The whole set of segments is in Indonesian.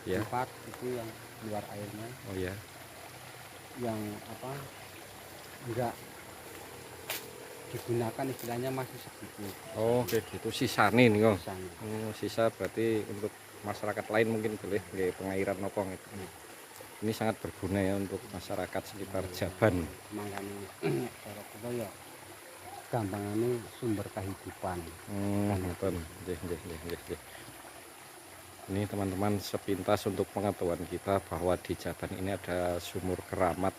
Ya. Tempat itu yang keluar airnya, Oh ya. yang apa enggak digunakan istilahnya masih segitu. Oh kayak gitu sisa nih nih kok. Sisanya. Oh, sisa berarti untuk masyarakat lain mungkin boleh nggih pengairan nopo gitu. Ini sangat berguna ya untuk masyarakat sekitar Jaban. Mangkane cara kula ya gampangane sumber kehidupan. Ngoten. Nggih, nggih, nggih, nggih. Ini teman-teman sepintas untuk pengetahuan kita bahwa di Jaban ini ada sumur keramat.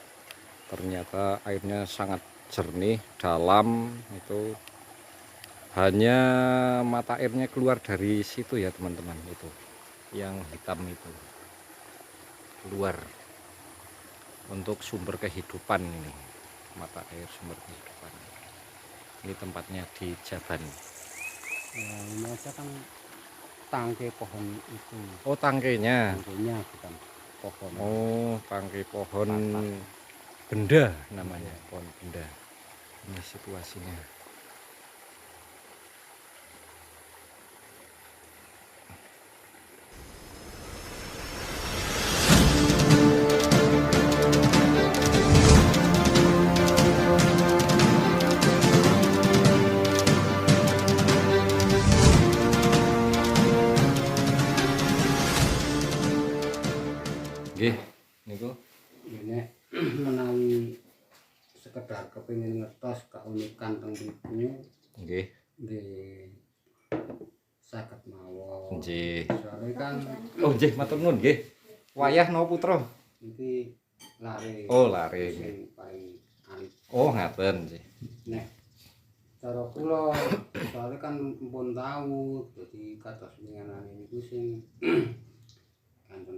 Ternyata airnya sangat jernih, dalam, itu hanya mata airnya keluar dari situ ya teman-teman, itu yang hitam itu keluar untuk sumber kehidupan. Ini mata air sumber kehidupan, ini tempatnya di Jaban. Ya, ini aja kan tangkai pohon itu. Oh tangkainya. Tangkainya bukan pohon. Oh tangkai pohon Patah. benda namanya, pohon benda. Ini situasinya. Nggih, niku Ini menawi sekedar kepingin ngertos keunikan teng mriku nggih. nggih saged mawon. Nggih. Soale kan Oh nggih, matur nuwun nggih. Wayah napa putra? iki lare. Oh, lare nggih. Sing paling alit. Oh, ngaten nggih. Nek cara kula soalnya kan mpun tahu dadi kados winganane niku sing kanten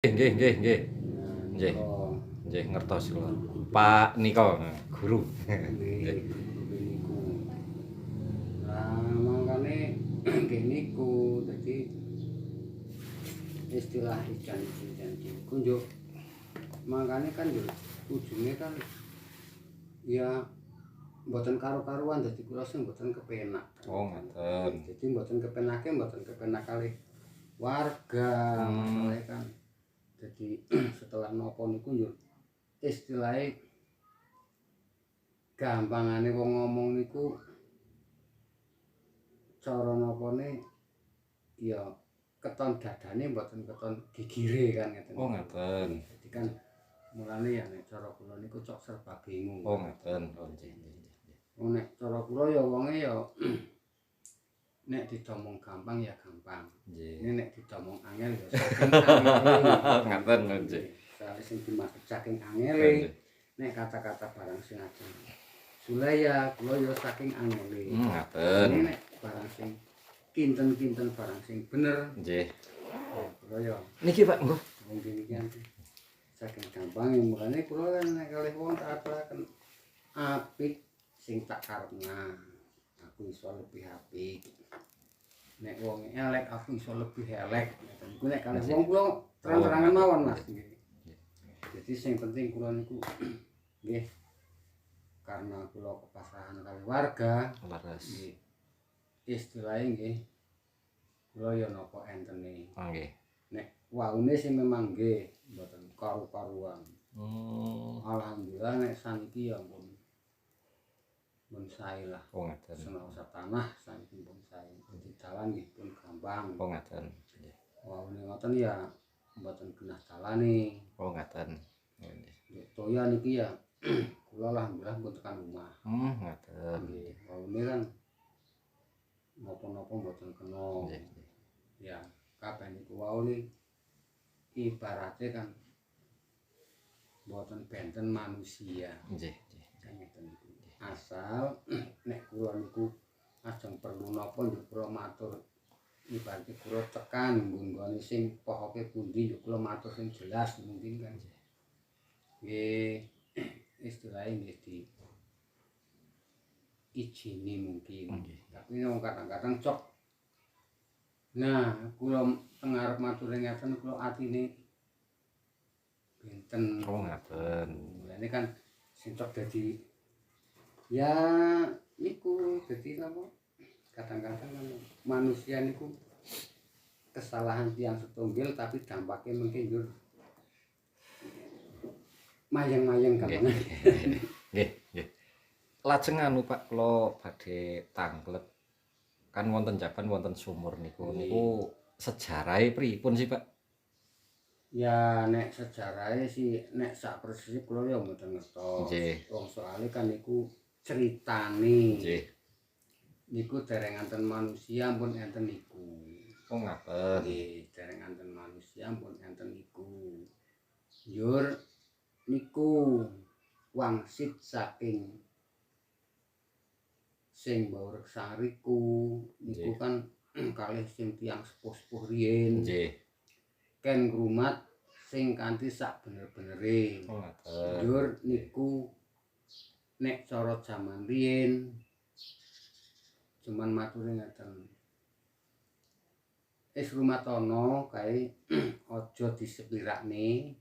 Nggih, nggih, nggih. Nggih. nika Nggih, ngertos kula. Pak nika guru. nggih niku. Lah mangkane nggih niku dadi istilah ijan-ijan niku yo mangkane kan yo ujungnya kan ya mboten karo-karuan dadi kula sing mboten kepenak. Oh, ngaten. Jadi mboten kepenak kalih warga masalahnya kan. Jadi setelah nopo niku yo istilahnya gampangane wong ngomong niku cara nopone ya keton dadane mboten keton gigire kan ngeten. Oh, ngaten. Jadi kan mulane ya nek cara kula niku cok serba bingung. Oh, ngaten. Oh, nggih, nggih, nggih. Nek cara kula ya wonge ya nek didomong gampang ya gampang. Nggih. Ini nek didomong angel ya saking angele. Ngaten, nggih. Soale sing dimaksud saking angele. Nek kata-kata barang sing ajeng Sulaya kula ya saking angele. Ngaten. Ini nek barang sing kinten-kinten barang sing bener. Nggih. Kula ya Niki Pak, nggo. wong demikian saking gampang mulane kula kan nek kalih wong tak aturaken apik sing tak karepna. Aku iso lebih apik. Nek wong elek aku iso lebih elek. Niku nek kalih wong kula terang-terangan mawon Mas. Jadi sing penting kula niku nggih karena kula kepasrahan kali warga. Laras. Nggih. Istilahnya nggih kula ya napa entene. Nggih. Nek waune sing memang nggih mboten karu-karuan. Oh. Alhamdulillah nek saniki ya pun sae lah. Oh, ngaten. Senosa tanah saniki pun sae. Dadi dalan nggih pun gampang. Oh, ngaten. Nggih. Waune ngoten ya mboten genah dalane. Oh, ngaten. Nggih. Nggih toya niki ya kula alhamdulillah pun tekan omah. Ngaten. Nggih, waune kan napa-napa mboten kena. Nggih. Ya, kabeh niku waune ibarate kan mboten benten manusia. Nggih. Kan ngeten niku. Asal nek kula niku ajeng perlu napa njuk kula matur ibarate kula tekan nggone sing pokoke pundi njuk kula matur sing jelas mungkin kan. Nggih istilahnya nggih di izini mungkin. Tapi artine wong kadang-kadang cok. Nah, kula tengarep matur ngeten kula atine benten. Oh ngaten. Mulane kan sing cok dadi ya niku dadi napa? Kadang-kadang kan manusia niku kesalahan tiang setunggal tapi dampaknya mungkin jur mayang-mayang Nggih. gampang. Nggih, nggih. Lajeng anu Pak kula badhe tanglet. Kan wonten jaban wonten sumur niku. Niku sejarahe pripun sih, Pak? Ya nek sejarahe sih nek sak persisé kula ya mboten ngertos. Nggih. Wong soalé kan niku critane. Nggih. Niku dereng enten manusia pun enten niku. Oh ngaten. Nggih, dereng enten manusia pun enten niku. Yur niku wangsit saking sing Mbah Reksariku niku Nggih. kan kalih sing tiyang sepuh-sepuh riyin. Nggih. Ken ngrumat sing kanthi sak bener-benere. Oh ngaten. Jur niku nek cara jaman riyin cuman mature ngeten. Wis rumatana kae aja disepirakne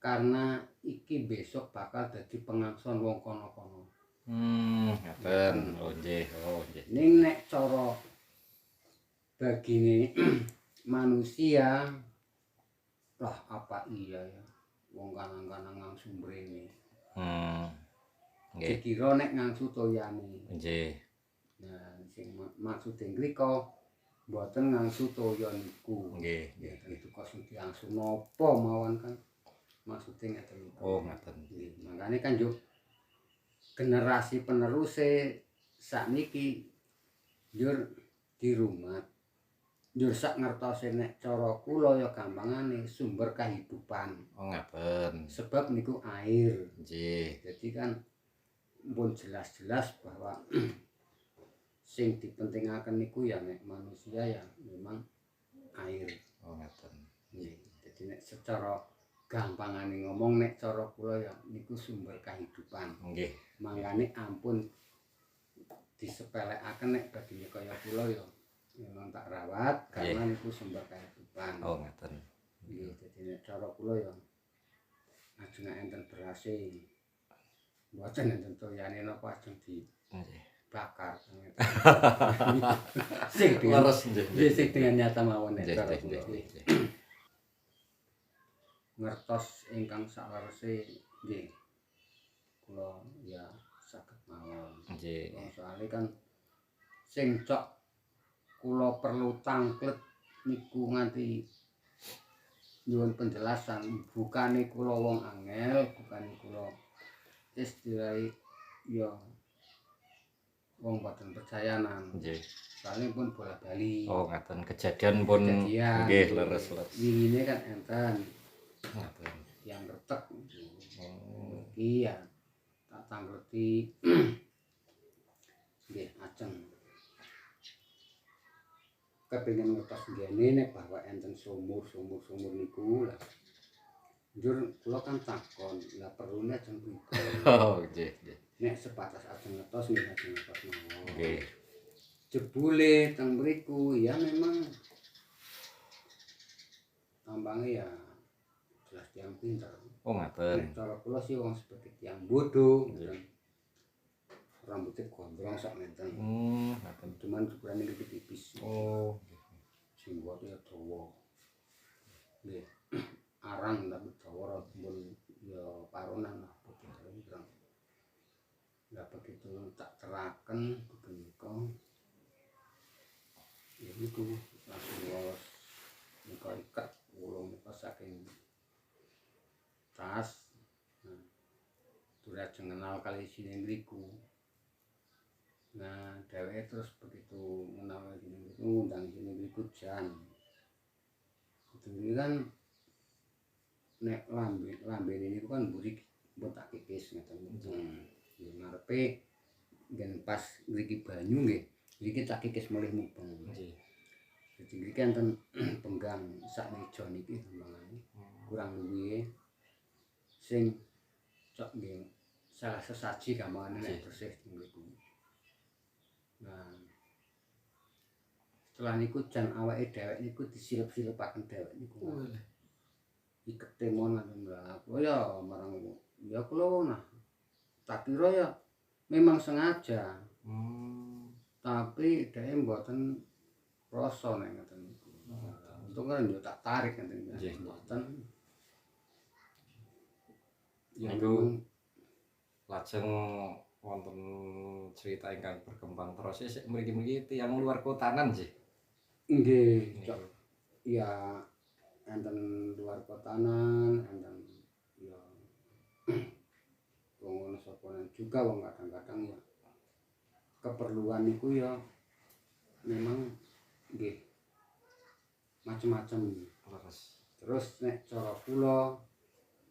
karena iki besok bakal dadi pengangson wong kono-kono. Ngaten. Oh nggih, oh nggih. Ning nek cara bagine manusia lah apa iya ya wong kanang-kanang ngangsu mrene. Nggih. Dikira nek ngangsu toyane. Nggih. Nah, sing maksude ngrika mboten ngangsu toya niku. Nggih, Ya, nggih. itu kosong diangsu napa mawon kan. Maksude ngeten niku. Oh ngaten. Nggih, makane kan yo generasi peneruse sakniki njur dirumat. Njur sak ngertose nek cara kula ya gampangane sumber kehidupan. Oh ngaten. Sebab niku air. Nggih. Jadi kan pun jelas-jelas bahwa sing dipentingaken niku ya nek manusia ya memang air. Oh ngaten. Nggih. Jadi nek secara gampangane ngomong nek cara kula ya niku sumber kehidupan. Nggih. Mangkane ampun disepelekaken nek badine kaya kula ya memang tak rawat karena niku sumber kehidupan. Oh ngaten. Nggih, dadi nek cara kula ya ajeng enten berase. Mboten enten toyane napa ajeng Nggih. dibakar. Sing dengan Leres nggih. nggih, sing dengan nyata mawon nek Nggih, cara nggih, kula. nggih, nggih. Ngertos ingkang salerese nggih. Kula ya saged mawon. Nggih. Soalnya kan sing cok kula perlu tangklet niku nganti nyuwun penjelasan bukane kula wong angel, bukane kula istilahé ya wong boten percayanan. Nggih. Soalnya pun bola-bali. Oh ngaten kejadian pun Kejadian. nggih leres. Winine kan enten Ngaten. yang retek. Oh. Iki ya tak tangkleti nggih ajeng. Kepengin ngertos ngene nek bahwa enten sumur niku lah. Njur kula kan takon, lah perlune ajeng pripun? Oh nggih, nggih. Nek sebatas ajeng ngertos nggih ajeng ngertos mawon. Nggih. Jebule teng mriku ya memang tambangnya ya jelas tiang pinter. Oh ngaten. Nek cara kula sih wong sebagai tiang bodoh. Nggih. Rambutnya gondrong sak ngenten. Ngaten. Cuman ukurannya lebih tipis. Oh. Singgotnya dawa. Nggih. Arang tapi dawa pun ya paronan lah putih-putih. Lah begitu tak teraken begitu. Ya niku langsung lolos. Nika ikat ulung nika saking tas. Nah, durajeng kenal kali sini mriku. Nah, dheweke terus begitu mengenal sini mriku ngundang sini mriku jan. Itu kan nek lambe niku kan mburi mbok tak kikis ngeten. Ya ngarepe nggen pas mriki banyu nggih. Mriki tak kikis mulih mubeng. Nggih. Jadi mriki enten penggang sak meja niki gampangane. Kurang luwih sing cok nggih salah sesaji gampangane nek bersih mriku. setelah niku jan awake dhewek niku disilep-silepaken dhewek niku. Ikete mon lah kula ya marang ya kula nah tak kira ya memang sengaja. Tapi dhek mboten rasa nek ngoten niku. Untung kan yo tak tarik ngoten niku. Mboten. Ya Niku lajeng wonten cerita ingkang berkembang terus sik mriki-mriki tiyang luar kotanan sih. Nggih, ya enten luar kotanan, enten ya wong soponan juga wong kadang-kadang ya keperluan niku ya memang nggih macem-macem. Terus nek cara kula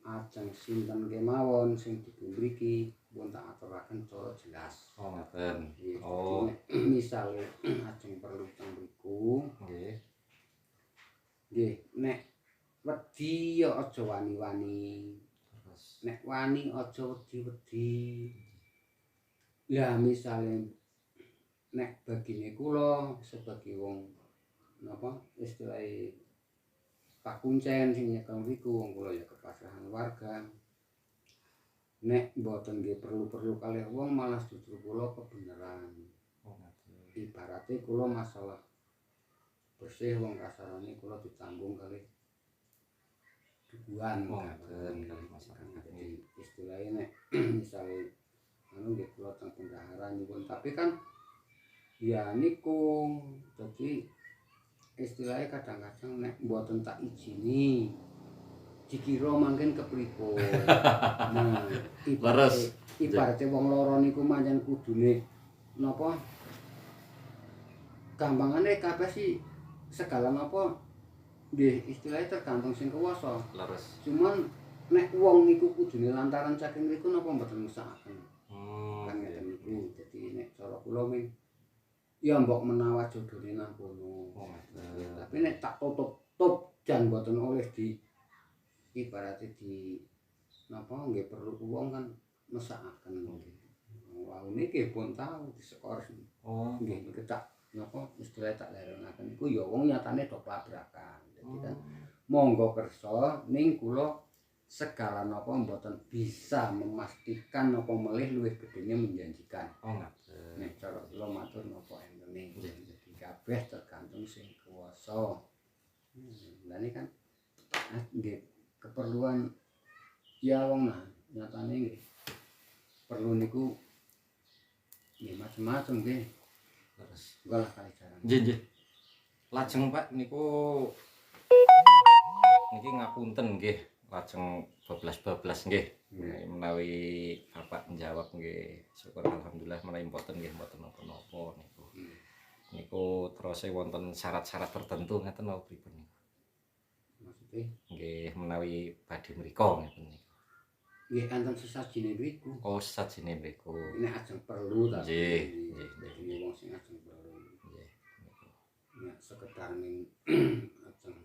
ajeng sinten kemawon sing dipun mriki pun tak aturaken cara jelas. Oh ngoten. Oh. Misale ajeng perlu teng mriku. Nggih. Nggih, nek wedi ya aja wani-wani. Nek wani aja wedi-wedi. Lah misale nek bagine kula sebagai wong napa istilahe pakuncen sing nyekel mriku wong kula ya kepasrahan warga. Nek mboten nggih perlu-perlu kalih wong malah justru kula kebeneran. Ibarate kula masalah bersih wong kasarane kula ditanggung kalih dukuhan kalih masyarakat. Jadi istilahnya nek misale anu nggih kula teng bendahara nyuwun tapi kan ya niku dadi istilahnya kadang-kadang nek mboten tak izini dikira mangken kepripun. Nah, ibarate wong loro niku pancen kudune napa gampangane kabeh sih segala napa nggih istilahnya tergantung sing kuwasa. Cuman nek wong niku kudune lantaran saking niku napa mboten mesakaken. Kan ngeten niku. Dadi nek cara kula min ya mbok menawa jodone nang kono. Tapi nek tak tutup jan mboten oleh di ibaratnya di napa nggih perlu wong kan mesakaken. Wau niki pun tahu disekor. Nggih niku tak napa istilah tak lerengaken iku ya wong nyatane do pabrakan. Dadi kan monggo kersa ning kula segala napa mboten bisa memastikan napa melih luwih gedene menjanjikan. Nek cara kula matur napa entene. Dadi kabeh tergantung sing kuwasa. Lah ini kan nggih keperluan ya wong nah nyatane nggih perlu niku nggih macem-macem nggih. Terus kalah kali jaran. Nggih. Lajeng Pak niku niki ngapunten nggih lajeng bablas-bablas nggih. Menawi Bapak menjawab nggih syukur alhamdulillah menawi mboten nggih mboten napa-napa niku. Niku terus wonten syarat-syarat tertentu ngeten napa pripun niku? Maksudnya Nggih menawi badhe mriko ngeten niku. nggih enten sesajine mriku. Oh sajine mriku. Nek ajeng perlu ta. Nggih. Dadi wong sing ajeng perlu. Nggih. Nek sekedar ning ajeng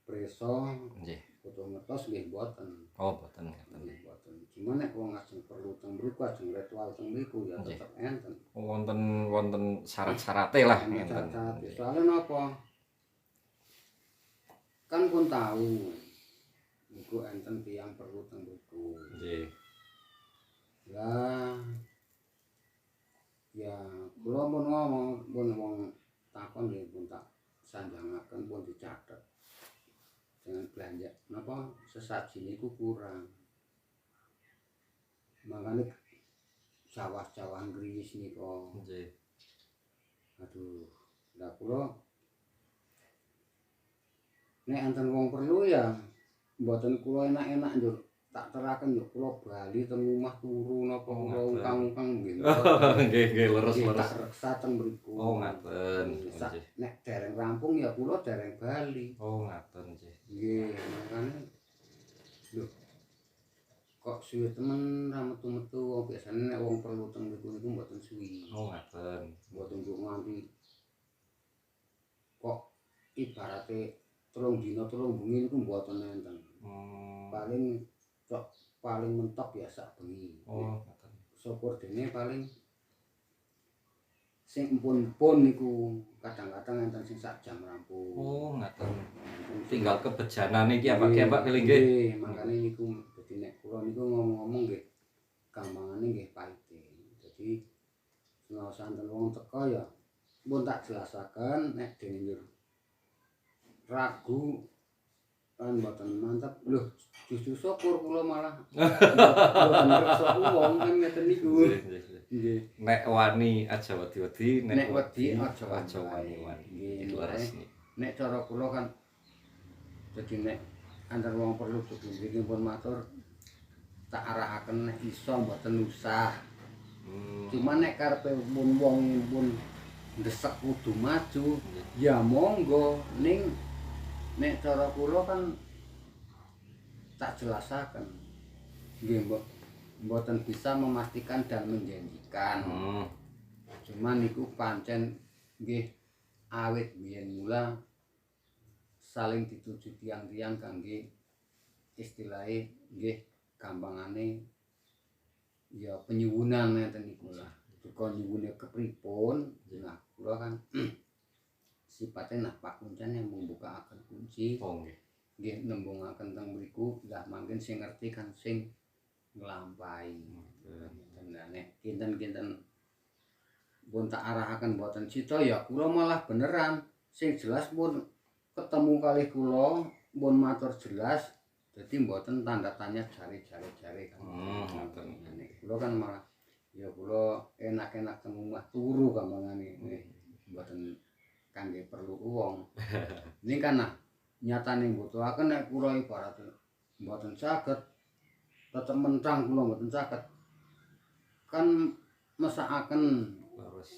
preso Nggih. foto ngetos nggih mboten. Oh mboten ngeten. Mboten. Cuma nek wong ajeng perlu teng mriku ajeng ritual teng mriku ya tetep enten. Wonten syarat-syarate lah ngenten. Soalnya napa? Kan pun tahu niku enten tiyang perlu teng mriku. Nggih. Lah ya kula pun ngomong pun wong takon nggih pun tak sanjangaken pun dicatet. Dengan belanja napa sesaji niku kurang. Makanya sawah-sawah ngriwis nika. Nggih. Aduh, lah kula nek enten wong perlu ya mboten kula enak-enak njuk tak teraken njuk kula bali teng omah turu napa kula ungkang-ungkang nggih. Nggih leres. Tak reksa teng mriku. Oh ngaten. Nggih. Nek dereng rampung ya kula dereng bali. Oh ngaten nggih. Nggih, makane lho kok suwe temen ra metu-metu wong biasane nek wong perlu teng mriku niku mboten suwi. Oh ngaten. Mboten kok nganti kok ibarate 3 dina 3 bengi niku mboten enten. Paling mentok ya sak bengi. Oh ngaten. Syukur dene paling sing empun-empun niku kadang-kadang enten sing sak jam rampung. Oh, ngaten. Tinggal kebejanan iki apa ki Pak Keling nggih. Nggih, makane niku dadi nek kula niku ngomong-ngomong nggih gampangane nggih paite. Dadi nek santen wong teko ya pun tak jelasaken nek dene ragu kan mboten mantep. Lho, justru syukur kula malah mboten reksa wong kan ngeten niku. Nggih. Nek wani aja wedi-wedi, Nek wedi aja wani-wani. Nggih, Itu laras nih. nek cara kula kan dadi nek antar wong perlu dibiki pun matur tak arahaken nek iso mboten usah. Cuma nek karepe pun wong pun ndesek kudu maju, ya monggo ning nek cara kula kan tak jelasaken. Nggih, mboten bisa memastikan dan menjanjikan. Cuman niku pancen nggih awit biyen mula saling dituju tiang-tiang kangge istilahé nggih gampangane ya penyuwunan ngeten niku lah. Duka nyuwune kepripun, nah kula kan sifatnya nah Pak Kuncen yang membuka akan kunci. Oh nggih. Nggih nembungaken teng mriku lah mangken sing ngerti kan sing nglampahi. Nah nek kinten-kinten pun tak arahaken mboten cita ya kula malah beneran sing jelas pun ketemu kalih kula pun matur jelas dadi mboten tanda tanya jare-jare kan. Ngoten. Kula kan malah ya kula enak-enak teng omah turu gampangane mboten kangge perlu wong. Ini kan nah nyatane mbutuhaken nek kula ibarat mboten saged tetep mentang kula mboten saged kan mesakaken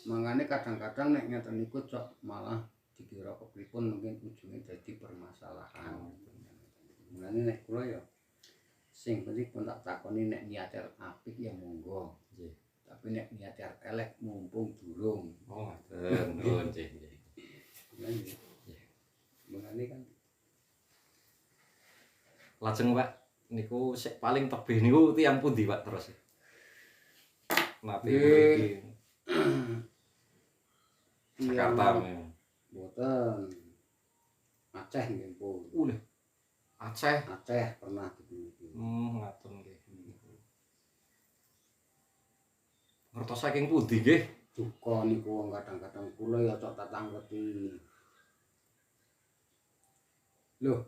mangane kadang-kadang nek ngeten niku cok malah dikira kepripun mungkin ujungnya dadi permasalahan. Mulane nek kula ya sing penting pun tak takoni nek niate apik ya monggo. Nggih. Tapi nek niate elek mumpung durung. Oh, ngoten. Oh, nggih, nggih. Mulane kan Lajeng Pak niku sik paling tebih niku tiyang pundi Pak terus? Nate mriki. Jakarta memang. Mboten. Aceh nggih pun. Aceh. Aceh pernah dipuniki. Ngaten nggih. Ngertos saking pundi nggih? Duka niku wong kadang-kadang kula ya cok tatanggeti. Loh.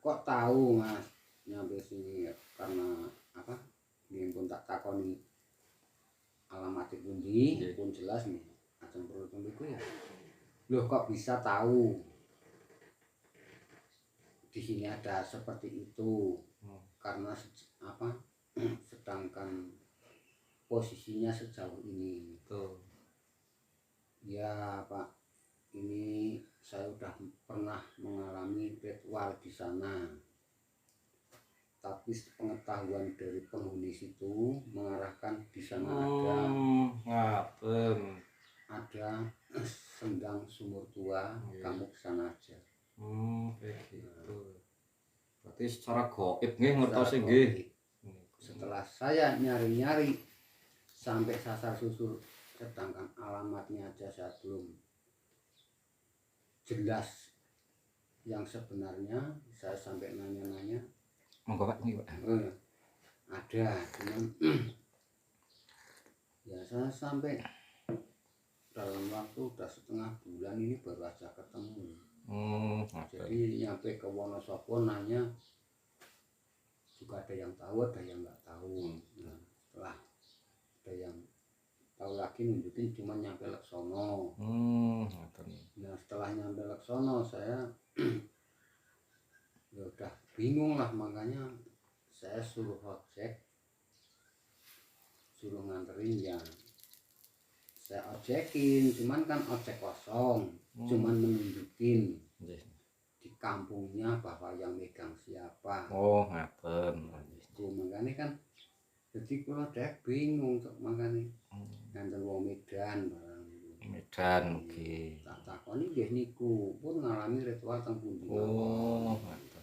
Kok tahu Mas nyampe sini karena apa? Nggih pun tak takoni alamat pundi pun jelas nih. Ajeng perlu niku ya. Loh kok bisa tahu? Di sini ada seperti itu. Karena apa? Sedangkan posisinya sejauh ini. Betul. Ya Pak, ini saya sudah pernah mengalami ritual di sana. Tapi pengetahuan dari penghuni situ mengarahkan di sana ada sendang sumur tua, kamu ke sana aja. Kayak gitu. Berarti secara gaib nggih ngertos nggih. Setelah saya nyari-nyari sampai sasar susur, sedangkan alamatnya aja saya belum jelas yang sebenarnya, saya sampai nanya-nanya. Monggo Pak niki Pak. Ada, cuman ya saya sampai dalam waktu udah setengah bulan ini baru aja ketemu. Jadi nyampe ke Wonosobo nanya juga ada yang tahu, ada yang nggak tahu. Nah, setelah ada yang tahu lagi nunjukin cuma nyampe Leksono. Nah setelah nyampe Leksono saya ya udah bingung lah, makanya saya suruh ojek, suruh nganterin ya saya ojekin, cuman kan ojek kosong, cuman menunjukin di kampungnya bahwa yang megang siapa. Oh ngaten. Makanya kan jadi kalau dek bingung tuh makanya nganter wong Medan barang. Medan nggih. Tak takoni nggih niku pun ngalami ritual teng pundi. Oh ngaten.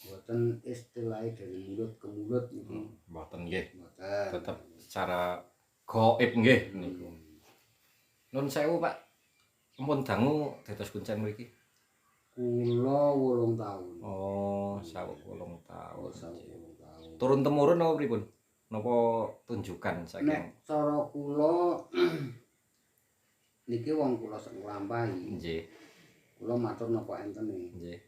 Mboten istilahnya dari mulut ke mulut niku. Mboten nggih. Mboten. Tetap secara Gaib nggih niku. Nun sewu Pak. Ampun dangu dados kuncen mriki. Kula 8 tahun. Oh, 8 tahun. 8 tahun. Turun temurun napa pripun? Napa tunjukan saking? Nek cara kula niki wong kula sak nglampahi. Nggih. Kula matur napa entene. Nggih.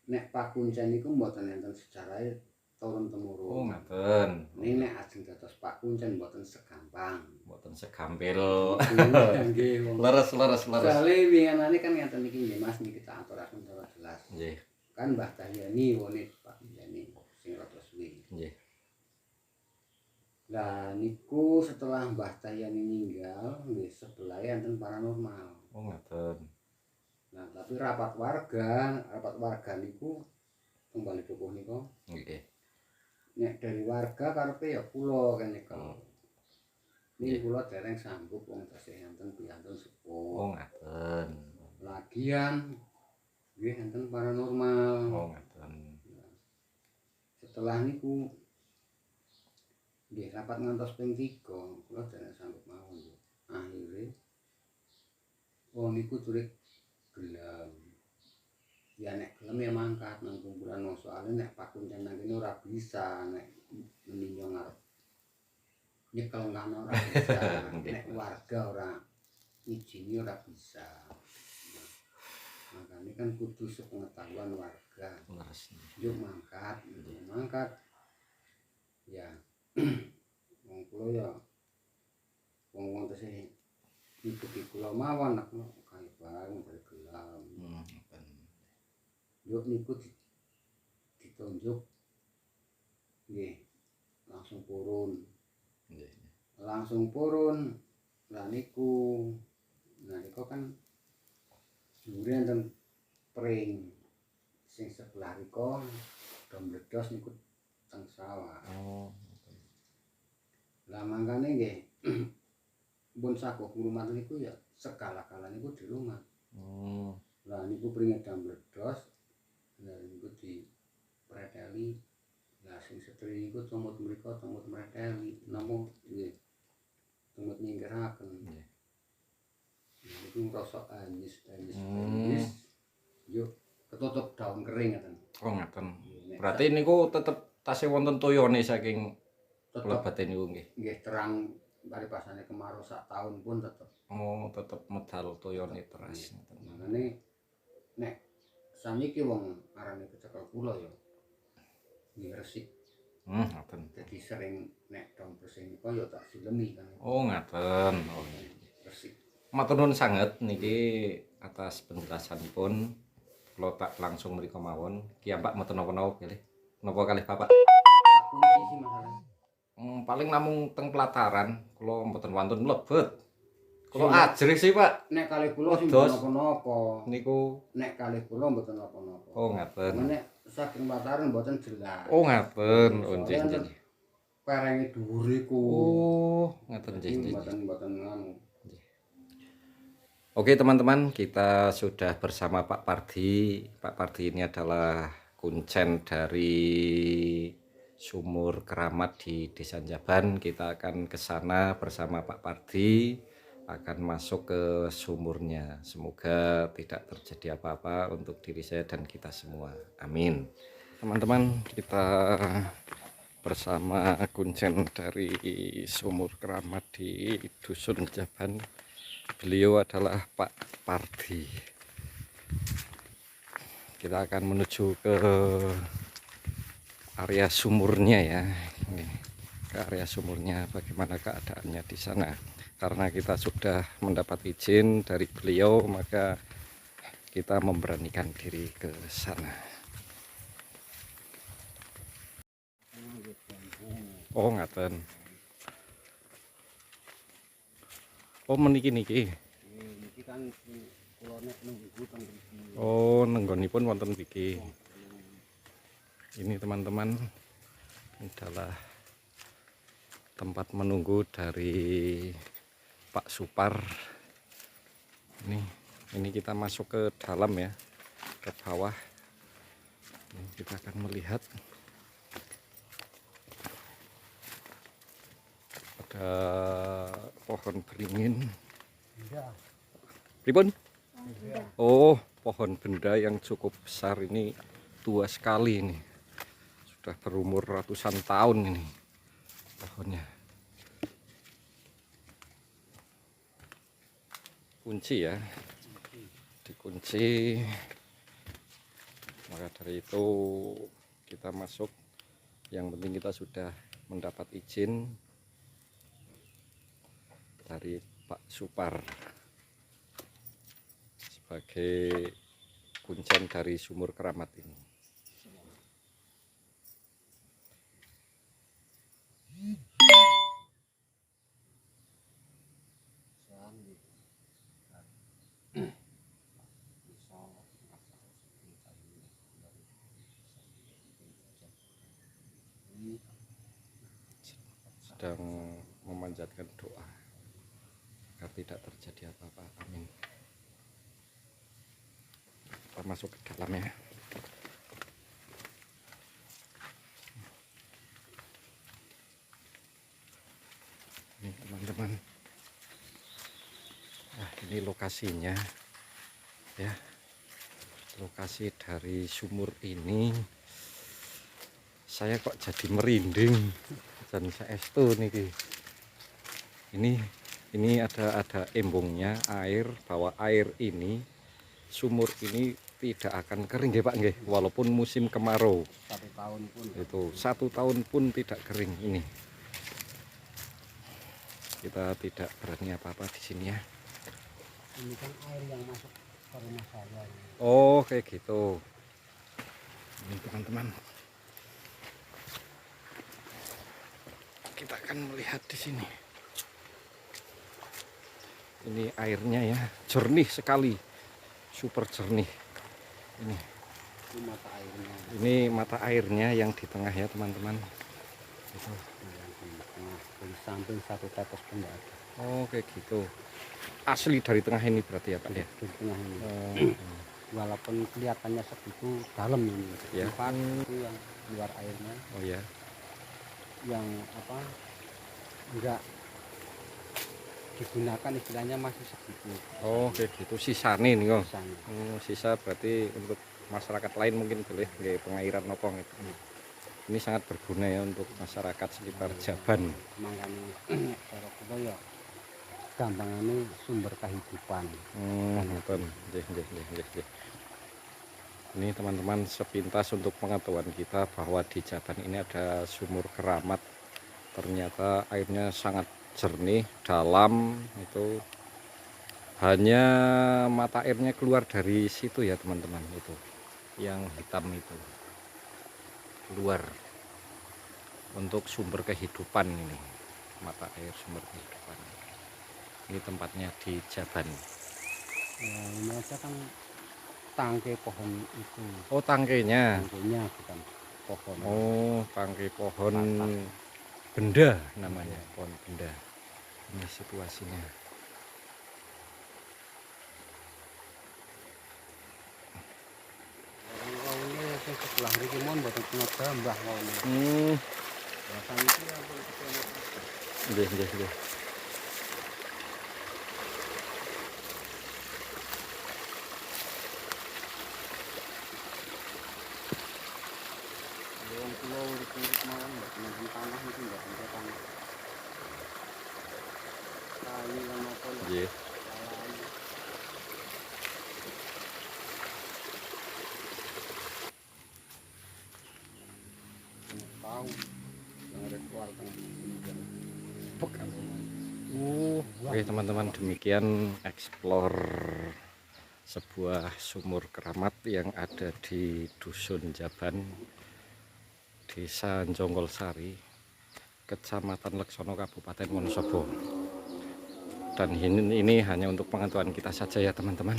Nek pakuncen niku mboten enten sejarahe turun temurun. Oh, ngaten. Ning nek ajeng dados pakuncen mboten segampang. Mboten segampil. Nggih, wong. Leres. Soale winginane kan ngeten iki nggih Mas niki tak aturaken secara jelas. Nggih. Kan Mbah Dahyani wone Pak Yani sing rada suwi. Nggih. Lah niku setelah Mbah Dahyani ninggal nggih sebelahe enten paranormal. Oh, ngaten. Nah, tapi rapat warga niku kembali dukuh nika. Nggih. Nek dari warga karepe ya kula kan nyekel. Nggih. Ning kula dereng sanggup wong tasih enten piantun sepuh. Oh, ngaten. Lagian nggih enten paranormal. Oh, ngaten. Setelah niku nggih rapat ngantos ping 3 kula dereng sanggup mawon. Akhire wong niku turik gelem. Ya nek gelem ya mangkat nang kumpulan wong soalé nek pakuncen nang kene ora bisa nek meninjau ngarep nyekel ngono ora bisa. Nek warga ora izini ora bisa. Makanya kan kudu sepengetahuan warga. Leres. Yuk mangkat, mangkat. Ya, wong kula ya wong-wong tesih ngikuti kula mawon nek kae bareng dari gelam. Yuk niku ditunjuk nggih langsung purun. Nggih. Langsung purun. Lah niku kan dhuwure enten pring sing sebelah rika do mledos niku teng sawah. Oh. Lah mangkane nggih pun saguh ngrumat niku ya sekala-kala niku di rumah. Lah niku pringe do mledos. Lah niku dipreteli. Lah sing setri niku tumut mriko tumut mreteli. Napa nggih. Tumut nyingkiraken. Nggih. Niku ngrasa anyis. Yuk ketutup daun kering ngoten. Oh, ngaten. Berarti niku tetep tasih wonten toyone saking Tetep lebate niku nggih. nggih terang paripasane kemarau sak taun pun tetep. Oh, tetep medal toyone teras. Makane nek saniki wong arane kecekel kula ya nggih resik. Ngaten. Dadi sering nek dong bersih nika ya tak silemi kan. Oh, ngaten. Oh, Resik. matur nuwun sanget niki atas penjelasanipun. Kula tak langsung mriko mawon. Ki Pak mboten napa-napa pilih. Napa kalih Bapak? Tak kunci sih masalah. Paling namung teng pelataran, kula mboten wantun mlebet. Kula ajrih sih, Pak. Nek kalih kula sing Dos. napa-napa. Niku Nek kalih kula mboten napa-napa. oh ngaten. Nek saking pelataran mboten jelas. Oh ngaten. Oh nggih Soalnya nggih. Perenge dhuwur iku. Oh, ngaten nggih nggih. Mboten nganu. Oke teman-teman, kita sudah bersama Pak Pardi. Pak Pardi ini adalah kuncen dari Sumur Keramat di Desa Njaban. Kita akan ke sana bersama Pak Pardi, akan masuk ke sumurnya. Semoga tidak terjadi apa-apa untuk diri saya dan kita semua. Amin. Teman-teman, kita bersama kuncen dari Sumur Keramat di Dusun Njaban. Beliau adalah Pak Pardi. Kita akan menuju ke area sumurnya ya. Ini, ke area sumurnya bagaimana keadaannya di sana. Karena kita sudah mendapat izin dari beliau, maka kita memberanikan diri ke sana. Oh ngaten. Oh meniki niki. Niki kan kula nek nunggu teng mriki. Oh nenggonipun wonten mriki. Ini teman-teman adalah tempat menunggu dari Pak Supar. Ini kita masuk ke dalam ya, ke bawah. Ini kita akan melihat ada pohon beringin. Iya. Pripun? Iya. Oh, pohon benda yang cukup besar ini, tua sekali ini. Sudah berumur ratusan tahun ini pohonnya. Kunci ya, dikunci. Maka dari itu kita masuk. Yang penting kita sudah mendapat izin dari Pak Supar sebagai kuncen dari sumur keramat ini. Sedang memanjatkan doa agar tidak terjadi apa-apa. Amin. Kita masuk ke dalam ya. Ini teman-teman. Nah, ini lokasinya ya. Lokasi dari sumur ini saya kok jadi merinding dan saestu niki. Ini ada embungnya air, bahwa air ini sumur ini tidak akan kering nggih Pak nggih, walaupun musim kemarau. 1 tahun pun. Itu 1 tahun pun tidak kering ini. Kita tidak berani apa-apa di sini ya. Ini kan air yang masuk ke rumah saya. Oh, kayak gitu. Ini teman-teman. Kita akan melihat di sini. Ini airnya ya, jernih sekali. Super jernih. Ini Mata airnya. Ini mata airnya yang di tengah ya, teman-teman. Itu. Di samping 1 tetes pun enggak ada. Oh, kayak gitu. Asli dari tengah ini berarti ya, Pak ya. Di tengah ini. Oh. Walaupun kelihatannya segitu dalam ini. Ya. Itu yang keluar airnya. Oh ya. Yang apa? Enggak digunakan, istilahnya masih segitu. Oh, kayak gitu. Sisane nih kok. Sisanya. Oh, sisa berarti untuk masyarakat lain mungkin boleh nggih pengairan nopo gitu. Ini sangat berguna ya untuk masyarakat sekitar Jaban. Makanya cara kita ya gampangane sumber kehidupan. Ngoten. Nggih. Ini teman-teman sepintas untuk pengetahuan kita bahwa di Jaban ini ada sumur keramat. Ternyata airnya sangat jernih, dalam, itu hanya mata airnya keluar dari situ ya teman-teman, itu yang hitam itu keluar untuk sumber kehidupan. Ini mata air sumber kehidupan. Ini tempatnya di Jaban. Ya, ini aja kan tangkai pohon itu. Oh, tangkainya. Tangkainya bukan pohon. Oh, tangkai pohon benda namanya, pohon benda. Ini situasinya. Kalau ini sebelah mriki mon mboten kena gambah wae. Bahkan itu ya Nggih. wong kula urip mawon mboten tanah itu enggak ada tanah. Kayu lan apa lho. Nggih. Tahu yang ada keluar tengah. Oke teman-teman, demikian explore sebuah sumur keramat yang ada di Dusun Jaban, Desa Jonggolsari, Kecamatan Leksono, Kabupaten Wonosobo. Dan ini hanya untuk pengetahuan kita saja ya teman-teman.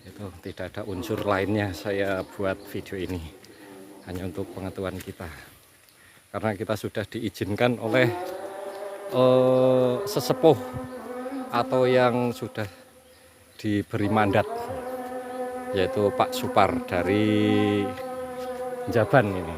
Itu tidak ada unsur lainnya saya buat video ini, hanya untuk pengetahuan kita. Karena kita sudah diizinkan oleh sesepuh atau yang sudah diberi mandat, yaitu Pak Supar dari Jaban ini.